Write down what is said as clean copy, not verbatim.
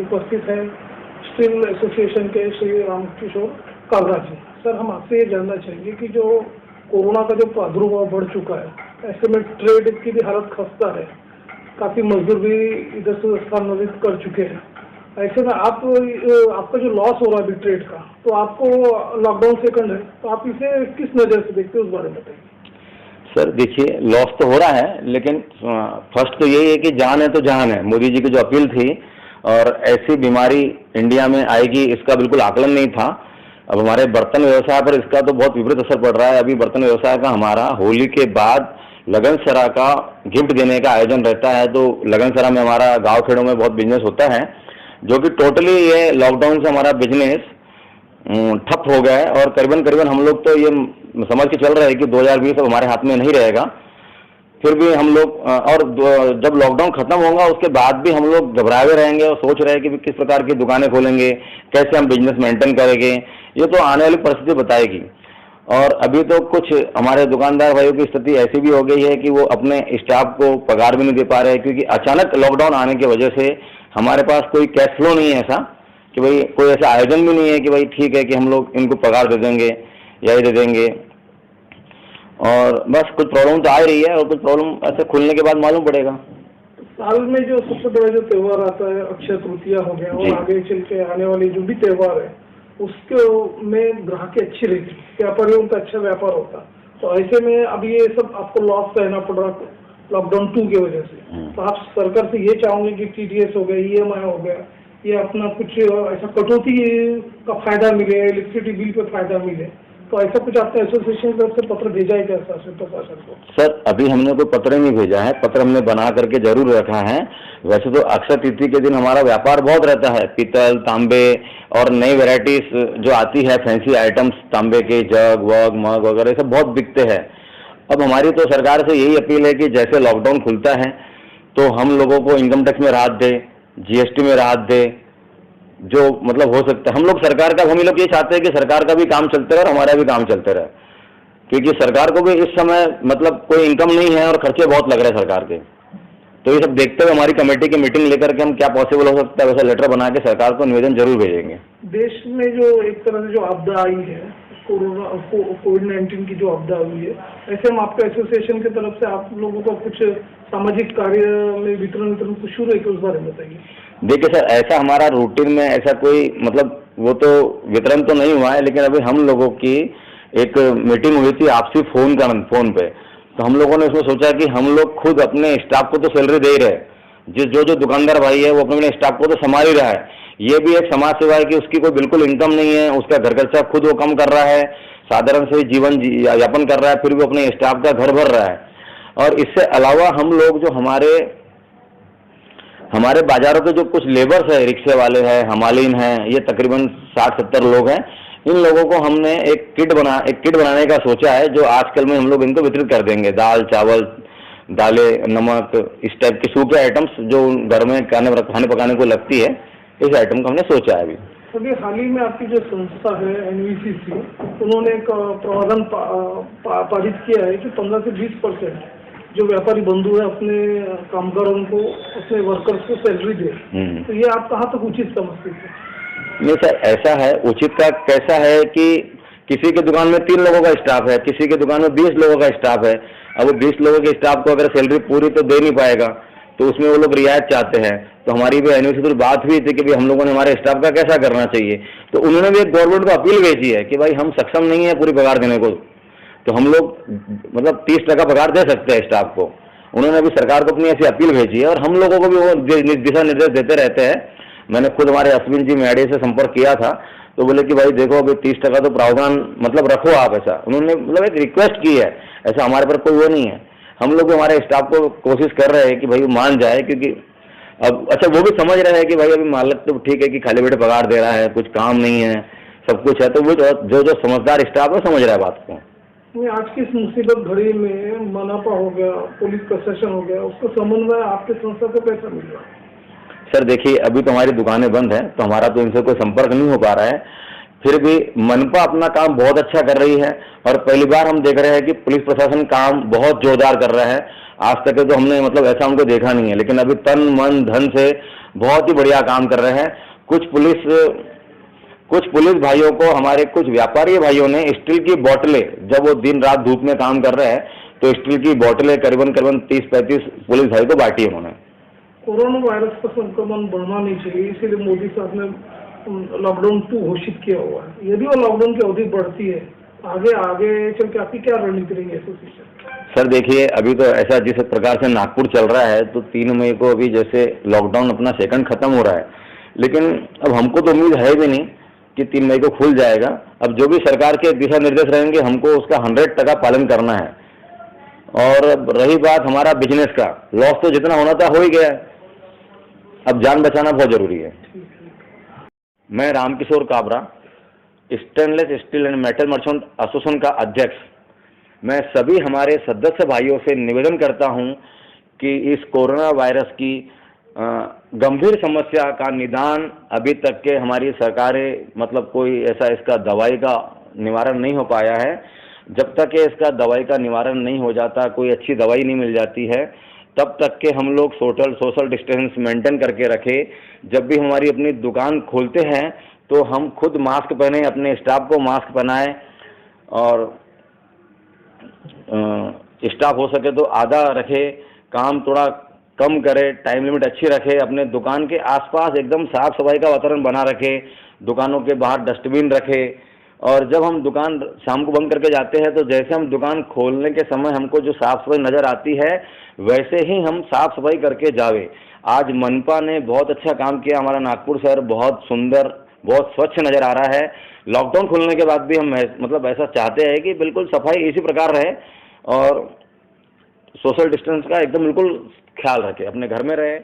उपस्थित है steel association के श्री रामकिशोर कालरा जी। सर, हम आपसे ये जानना चाहेंगे कि जो कोरोना का जो प्रादुर्भाव बढ़ चुका है, ऐसे में ट्रेड की भी हालत खस्ता है, काफ़ी मजदूर भी इधर से स्थानांतरित कर चुके हैं। ऐसे में आपका जो लॉस हो रहा है अभी ट्रेड का, तो आपको लॉकडाउन सेकंड है, तो आप इसे किस नज़र से देखते हैं, उस बारे में बताइए। सर देखिए, लॉस तो हो रहा है, लेकिन फर्स्ट तो यही है कि जान है तो जहान है। मोदी जी की जो अपील थी, और ऐसी बीमारी इंडिया में आएगी इसका बिल्कुल आकलन नहीं था। अब हमारे बर्तन व्यवसाय पर इसका तो बहुत विपरीत असर पड़ रहा है। अभी बर्तन व्यवसाय का हमारा होली के बाद लगनसरा का गिफ्ट देने का आयोजन रहता है, तो लगनसरा में हमारा गांव खेड़ों में बहुत बिजनेस होता है, जो कि टोटली ये लॉकडाउन से हमारा बिजनेस ठप हो गया है। और करीबन हम लोग तो ये समझ के चल रहे हैं कि 2020 अब हमारे हाथ में नहीं रहेगा। फिर भी हम लोग और जब लॉकडाउन खत्म होगा उसके बाद भी हम लोग घबराए हुए रहेंगे और सोच रहे हैं कि किस प्रकार की दुकानें खोलेंगे, कैसे हम बिजनेस मेंटेन करेंगे। ये तो आने वाली परिस्थिति बताएगी। और अभी तो कुछ हमारे दुकानदार भाइयों की स्थिति ऐसी भी हो गई है कि वो अपने स्टाफ को पगार भी नहीं दे पा रहे हैं, क्योंकि अचानक लॉकडाउन आने की वजह से हमारे पास कोई कैश फ्लो नहीं है ऐसा कि भाई कोई ऐसा आयोजन भी नहीं है कि भाई ठीक है कि हम लोग इनको पगार दे देंगे या ही दे देंगे। और बस कुछ प्रॉब्लम तो आ ही रही है, और कुछ प्रॉब्लम ऐसे खुलने के बाद मालूम पड़ेगा। साल में जो सबसे बड़ा जो त्यौहार आता है अक्षय तृतीया हो गया, और आगे चल के आने वाले जो भी त्यौहार है उसके में ग्राहकी अच्छी रहती, व्यापारियों का अच्छा व्यापार होता। तो ऐसे में अब ये सब आपको लॉस सहना पड़ रहा लॉकडाउन 2 की वजह से। तो आप सरकार से ये चाहोगे कि TDS हो गया, EMI हो गया, ये अपना कुछ ऐसा कटौती का फायदा मिले, इलेक्ट्रिसिटी बिल पे फायदा मिले, तो ऐसा कुछ आपने एसोसिएशन की तरफ से पत्र भेजा है क्या प्रशासन को? सर अभी हमने कोई पत्र नहीं भेजा है, पत्र हमने बना करके जरूर रखा है। वैसे तो अक्षय तृतीया के दिन हमारा व्यापार बहुत रहता है, पीतल तांबे और नई वैरायटीज जो आती है, फैंसी आइटम्स, तांबे के जग वग मग वगैरह सब बहुत बिकते हैं। अब हमारी तो सरकार से यही अपील है कि जैसे लॉकडाउन खुलता है तो हम लोगों को इनकम टैक्स में राहत दे, GST में राहत दे, जो मतलब हो सकता है। हम लोग सरकार का, हम लोग ये चाहते हैं कि सरकार का भी काम चलते रहे और हमारा भी काम चलते रहे, क्योंकि सरकार को भी इस समय मतलब कोई इनकम नहीं है और खर्चे बहुत लग रहे हैं सरकार के। तो ये सब देखते हुए हमारी कमेटी की मीटिंग लेकर के हम क्या पॉसिबल हो सकता है वैसा लेटर बना के सरकार को निवेदन जरूर भेजेंगे। देश में जो एक तरह से जो आपदा आई है, कोविड-19 की जो आपदा हुई है, ऐसे में आपके एसोसिएशन की तरफ से आप लोगों को कुछ सामाजिक कार्य में वितरण कुछ शुरू है कि उस बारे में बताइए। देखिए सर, ऐसा हमारा रूटीन में ऐसा कोई मतलब वो तो वितरण तो नहीं हुआ है, लेकिन अभी हम लोगों की एक मीटिंग हुई थी आपसी फोन पे। तो हम लोगों ने इसमें सोचा कि हम लोग खुद अपने स्टाफ को तो सैलरी दे ही रहे, जो दुकानदार भाई है वो अपने स्टाफ को तो संभाल ही रहा है। ये भी एक समाज सेवा है कि उसकी कोई बिल्कुल इनकम नहीं है, उसका घर खर्चा खुद वो कम कर रहा है, साधारण से जीवन यापन कर रहा है, फिर भी अपने स्टाफ का घर भर रहा है। और इससे अलावा हम लोग जो हमारे बाजारों के जो कुछ लेबर्स है, रिक्शे वाले हैं, हमालीन हैं, ये तकरीबन 60-70 लोग हैं। इन लोगों को हमने एक किट बनाने का सोचा है, जो आजकल में हम लोग इनको वितरित कर देंगे। दाल चावल, दालें, नमक, इस टाइप के सूखे आइटम्स जो घर में खाने पकाने को लगती है, इस आइटम का हमने सोचा है। अभी हाल ही में आपकी जो संस्था है NVCC, उन्होंने एक प्रावधान पारित किया है कि 15 से 20% जो व्यापारी बंधु है अपने कामगारों को, अपने वर्कर्स को सैलरी दे। तो ये आप कहाँ तक उचित समझते हैं? नहीं सर, ऐसा है, उचित का कैसा है कि किसी के दुकान में 3 लोगों का स्टाफ है, किसी के दुकान में 20 लोगों का स्टाफ है। अब वो 20 लोगों के स्टाफ को अगर सैलरी पूरी तो दे नहीं पाएगा, तो उसमें वो लोग रियायत चाहते हैं। तो हमारी भी एनवीसी पर बात हुई थी कि भाई हम लोगों ने हमारे स्टाफ का कैसा करना चाहिए। तो उन्होंने भी एक गवर्नमेंट को अपील भेजी है कि भाई हम सक्षम नहीं है पूरी पगार देने को, तो हम लोग मतलब 30% पगार दे सकते हैं स्टाफ को। उन्होंने अभी सरकार को अपनी ऐसी अपील भेजी है, और हम लोगों को भी वो दिशा निर्देश देते रहते हैं। मैंने खुद हमारे अश्विन जी मेड़े से संपर्क किया था, तो बोले कि भाई देखो अभी 30% तो प्रावधान मतलब रखो आप, ऐसा उन्होंने मतलब एक रिक्वेस्ट की है। ऐसा हमारे पर कोई वो नहीं है, हम लोग हमारे स्टाफ को कोशिश कर रहे हैं कि भाई मान जाए, क्योंकि अब अच्छा वो भी समझ रहे हैं कि भाई अभी मालिक तो ठीक है कि खाली बैठे पगार दे रहा है, कुछ काम नहीं है, सब कुछ है, तो वो जो समझदार स्टाफ है समझ रहा है बात को। आज की इस मुसीबत घड़ी में मनापा हो गया, पुलिस प्रशासन हो गया, उसका समन्वय आपके संस्था को कैसा मिल रहा है? सर देखिए, अभी तो हमारी दुकानें बंद हैं, तो हमारा तो इनसे कोई संपर्क नहीं हो पा रहा है। फिर भी मनपा अपना काम बहुत अच्छा कर रही है, और पहली बार हम देख रहे हैं कि पुलिस प्रशासन काम बहुत जोरदार कर रहा है। आज तक तो हमने मतलब ऐसा हमको देखा नहीं है, लेकिन अभी तन मन धन से बहुत ही बढ़िया काम कर रहे हैं। कुछ पुलिस भाइयों को, हमारे कुछ व्यापारी भाइयों ने स्टील की बोतलें, जब वो दिन रात धूप में काम कर रहे हैं तो स्टील की बोतलें करीबन 30-35 पुलिस भाई को बांटी उन्होंने। कोरोना वायरस का संक्रमण बढ़ना नहीं चाहिए, इसीलिए मोदी साहब ने लॉकडाउन 2 घोषित किया हुआ है। यदि वो लॉकडाउन की अवधि बढ़ती है, आगे चल के आपकी क्या रणनीति रहेगी एसोसिएशन? सर देखिए, अभी तो ऐसा जिस प्रकार से नागपुर चल रहा है तो 3 मई को अभी जैसे लॉकडाउन अपना सेकंड खत्म हो रहा है, लेकिन अब हमको तो उम्मीद है भी नहीं कि 3 मई को खुल जाएगा। अब जो भी सरकार के दिशा निर्देश रहेंगे हमको उसका 100% पालन करना है। और रही बात हमारा बिजनेस का, लॉस तो जितना होना था हो ही गया है, अब जान बचाना बहुत जरूरी है। मैं Ramkishore Kabra, stainless steel and metal merchant association का अध्यक्ष, मैं सभी हमारे सदस्य भाइयों से निवेदन करता हूं कि इस कोरोना वायरस की गंभीर समस्या का निदान अभी तक के हमारी सरकारें, मतलब कोई ऐसा इसका दवाई का निवारण नहीं हो पाया है। जब तक के इसका दवाई का निवारण नहीं हो जाता, कोई अच्छी दवाई नहीं मिल जाती है, तब तक के हम लोग सोशल डिस्टेंस मेंटेन करके रखें। जब भी हमारी अपनी दुकान खोलते हैं तो हम खुद मास्क पहने, अपने स्टाफ को मास्क पहनाएं, और स्टाफ हो सके तो आधा रखे, काम थोड़ा कम करे, टाइम लिमिट अच्छी रखे, अपने दुकान के आसपास एकदम साफ सफाई का वातावरण बना रखे, दुकानों के बाहर डस्टबिन रखे। और जब हम दुकान शाम को बंद करके जाते हैं तो जैसे हम दुकान खोलने के समय हमको जो साफ सफाई नज़र आती है वैसे ही हम साफ सफाई करके जावे। आज मनपा ने बहुत अच्छा काम किया, हमारा नागपुर शहर बहुत सुंदर, बहुत स्वच्छ नज़र आ रहा है। लॉकडाउन खुलने के बाद भी हम मतलब ऐसा चाहते हैं कि बिल्कुल सफाई इसी प्रकार रहे और सोशल डिस्टेंस का एकदम बिल्कुल ख्याल रखें, अपने घर में रहे।